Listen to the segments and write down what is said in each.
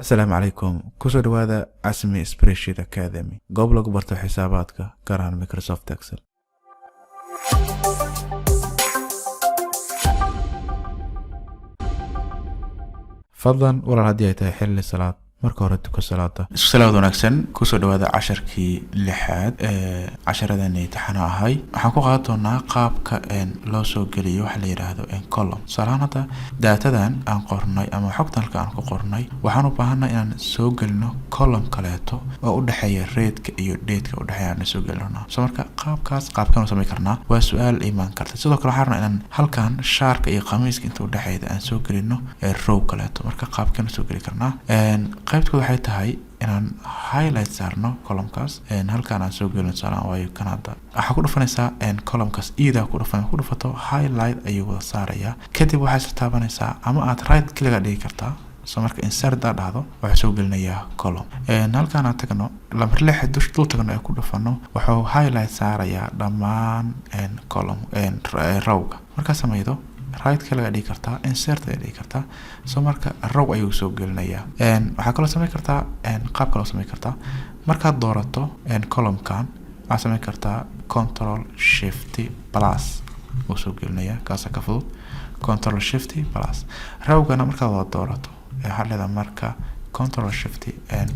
asalaamu calaykum kusoo dhawaada casmi spreadsheet academy goob lagu barto xisaabaadka gaar ahaan microsoft excel. fadlan walaal haddii ay tahay xilli salaad marka hore tuko salaada. isku salaad wanaagsan kusoo dhawaada casharkii lixaad ee casharadani taxana ahay. waxaan ku qaadan doonaa qaabka loo soo geliyo waxa la yiraahdo column. salaam hada daatadan aan qornay ama xogtan halka aan ku qornay waxaan u baahanaa inaan soo gelino column kaleeto oo u dhaxeeya rate-ka iyo date-ka u dhaxeeya aan soo gelino. soo marka qaabkan u sameyn karnaa waa su'aal iimaan karta. sidoo kale waxaan rabnaa inaan halkan shaarka iyo qamiiska inta u dhaxeeya aan soo gelino row kaleeto. marka qaabkan soo geli karnaa qaybtu waxay tahay inaan highlight saarno columnkaas halkaan aan soo gelino salaam waayo Canada waxa ku dhufanaysaa columnkaas ida ku dhufato highlight ayuu wada saaraya. kadib waxaad taabanaysaa ama aad right click dhigi kartaa. soo marka insert dhahdo waxa soo gelinayaa column halkaan aan tagno lambar 6 dul tagno ay ku dhufano wuxuu highlight saaraya dhammaan column row-ga. marka sameeydo right click dhigi kartaa insert dhigi kartaa. soo marka row ayuu soo gelinayaa. waxa kale oo sameey kartaa qaab kale oo sameey kartaa markaad doorato column-kan waxa sameey kartaa control shift plus oo soo gelinaya kaas ka fudud control shift plus row-gana markaad wada doorato xalada marka control shift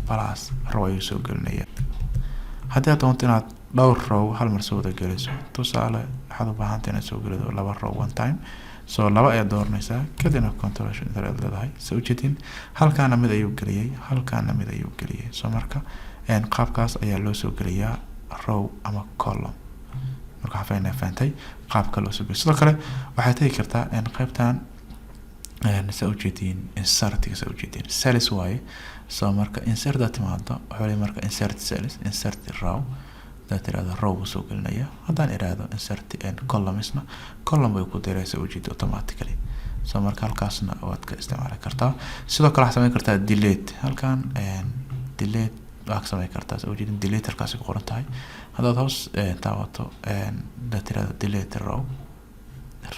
plus row ayuu soo gelinaya. haddii aad doonto inaad dhowr row hal mar soo wada geliso tusaale waxaad u baahan tahay inaad soo gelido laba row one time. soo laba ayaa dooranaysaa kadibna control shift leedahay soo jeedin halkaana mid ayuu geliyay halkaana mid ayuu geliyay. soo marka qaabkaas ayaa loo soo geliyaa row ama column. marka waxaan faahfaahintay qaabka loo soo geliyo. sidoo kale waxaad tagi kartaa qaybtan soo jeedin insert soo jeedin cells waaye. soo marka insert timaado waxa marka insert cells insert row tirada row soo gelinaya. haddaan iraado insert columnsna column way ku diraysaa soo jeedo automatically. soo marka halkaasna waad ka isticmaali kartaa. sidoo kale waxaad sameyn kartaa delete halkaan delete waxaad sameyn kartaa soo jeedin delete halkaas ku qoran tahay. haddaad hoos taabato tirada delete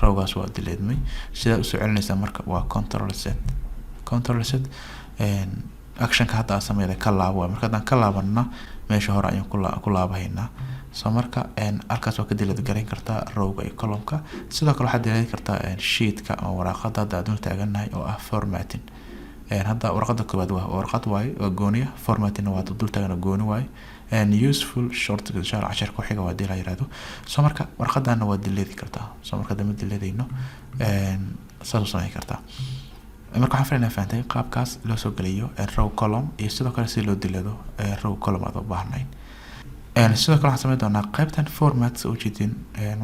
rowgaas waa delete may sida u soo celinaysa marka waa control set action-ka hadda aan sameeyay ka laabo marka hadaan ka laabana meesha hore ayaan ku laabahaynaa. soo marka halkaas waa ka delete gareyn kartaa row-ga iyo column-ka. sidoo kale waxaad delete kartaa sheet-ka ama warqadda hadda aad taaganahay oo ah formatting. hadda warqadda koobaad waa warqad waaye oo gooniya formatting waa dul taagan gooni waaye useful short inshallah casharka ku xiga waa dila yiraahdo. soo marka warqadana waa delete kartaa. soo marka dama deleteyno saas sameey kartaa. marka waxaan faahfaahintay qaabkaas loo soo geliyo row column iyo sidoo kale si loo dileedo row column aad u baahnayn. sidoo kale waxaan sameyn doonaa qaybtan format soo jeedin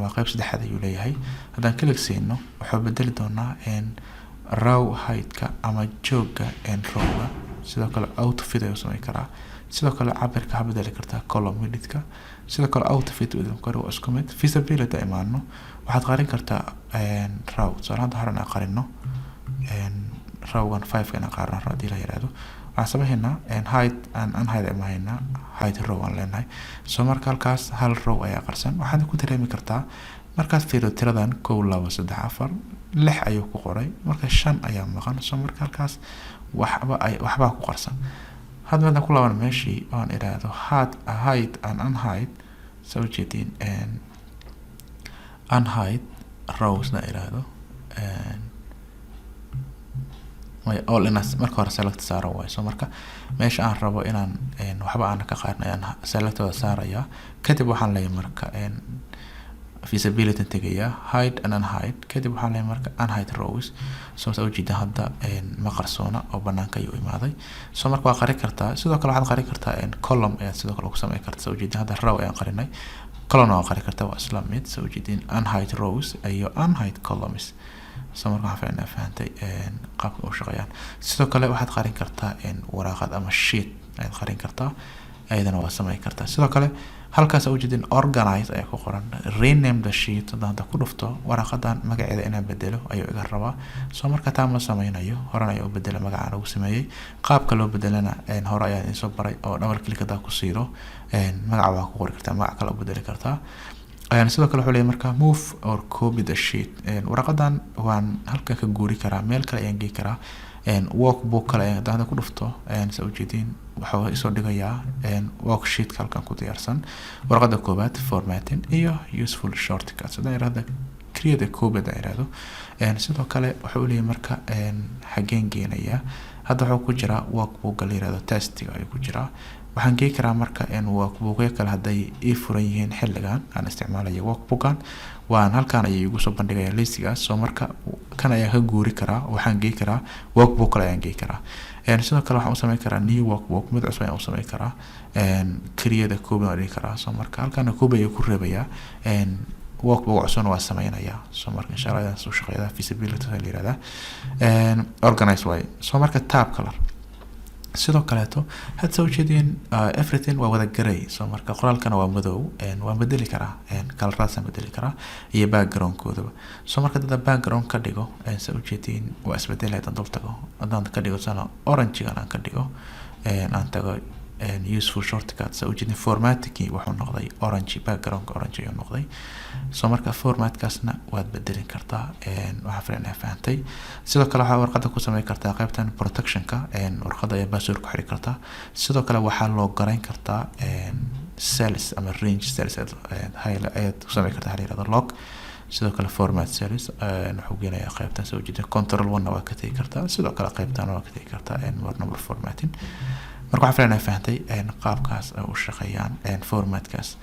waa qayb saddexaad ayuu leeyahay. haddaan click siino wuxuu bedeli doonaa row height-ka ama jooga row-ga. sidoo kale outfit ayuu sameyn karaa. sidoo kale cabirka ha bedeli kartaa column width-ka. sidoo kale outfit uu karo isku mid visibility imaano waxaad qarin kartaa row. soo hadda horena qarino row 5 kana qaarna radii la yiraahdo waxaan sameeynaa height and height imaanayna height row aan leenahay. soo marka halkaas hal row ayaa qarsan waxaad ku dareemi kartaa markaad fiiriyo tiradan 1 2 3 4 6 ayuu ku qoray marka 5 ayaa maqan. soo marka halkaas waxba ku qarsan hadda ku laaban meeshii aan iraahdo height and unheight soo jeedin unheight rows na iraahdo all inas marka hore select saaro way. soo marka meesha aan rabo inaan waxba aan ka qaadno ayaan select wada saaraya. kadib waxaan leeyahay marka visibility tagaya height and unheight kadib waxaan leeyahay marka unheight rows. soo jeedin hadda ma qarsoona oo banaanka ayuu imaaday. soo marka waa qari kartaa. sidoo kale waxaad qari kartaa column ayaa sidoo kale ku sameey kartaa. soo jeedin hadda row ayaan qarinay column waa qari kartaa waa isla mid. soo jeedin unheight rows iyo unheight columns. soo marka waxaan faahfaahintay qaabka uu shaqeeyaan. sidoo kale waxaad qarin kartaa waraqad ama sheet ayaad qarin kartaa ayadana waa sameey kartaa. sidoo kale halkaas oo jeedin organize ayaa ku qoran rename the sheet hadda ku dhufto waraqadan magaceeda inaan bedelo ayuu iga rabaa. soo marka taa ma sameynayo horena ayuu bedelo magaca lagu sameeyay. qaabka loo bedelana hore ayaa idin soo baray oo double click da ku siido magaca waa ku qori kartaa magac kale oo bedeli kartaa. sidoo kale wuxuu leeyahay marka move or copy the sheet warqadan waan halka ka guuri karaa meel kale ayaan geey karaa workbook kale hadaan ku dhufto soo jeedin waxa soo dhigayaa worksheet halkan ku diyaarsan warqada koobaad formatting iyo useful shortcuts hadaan iraahdo create a copy daayirado sidoo kale waxa uu leeyahay marka xageen geenaya hadda waxa ku jira workbook la yiraahdo testiga ay ku jira waxaan geey karaa marka workbook kale haday ii furan yihiin xilligan aan isticmaalayo workbookan waan halkaan ay igu soo bandhigaya listigaas soo marka kan ayaa ka guuri karaa waxaan geey karaa workbook kale ayaan geey karaa sidoo kale waxaan u sameyn karaa new workbook mid cusub ayaan u sameyn karaa create a copy ayaan karaa soo marka halkaan copy ay ku reebaya workbook cusub waa sameynaya soo marka insha Allah soo shaqeeyada feasibility la yiraahdo organize way soo marka tab kale sidoo kale had soo jeedin everything waa wada garay soo marka qoraalkana waa madow waan bedeli karaa coloraasan bedeli karaa iyo background koodaba soo marka dad background ka dhigo soo jeedin waa isbedelay dad tago hadaan ka dhigo sana orange aan ka dhigo aan tago useful shortcuts soo jeedin formatting wuxuu noqday orange background orange ayuu noqday soo marka formatkaasna waad bedeli kartaa waxa fiican fahamtay sidoo kale waxa warqada ku sameey kartaa qaybtan protectionka warqada ay password ku xiri kartaa sidoo kale waxa loo garan kartaa cells ama range cells ay ku sameey kartaa xiriirada log sidoo kale format cells wuxuu gelayaa qaybtan soo jeedin control 1 waa ka tagi kartaa sidoo kale qaybtan waa ka tagi kartaa number formatting marka waxa fiican fahamtay qaabkaas u shaqeeyaan formatkaas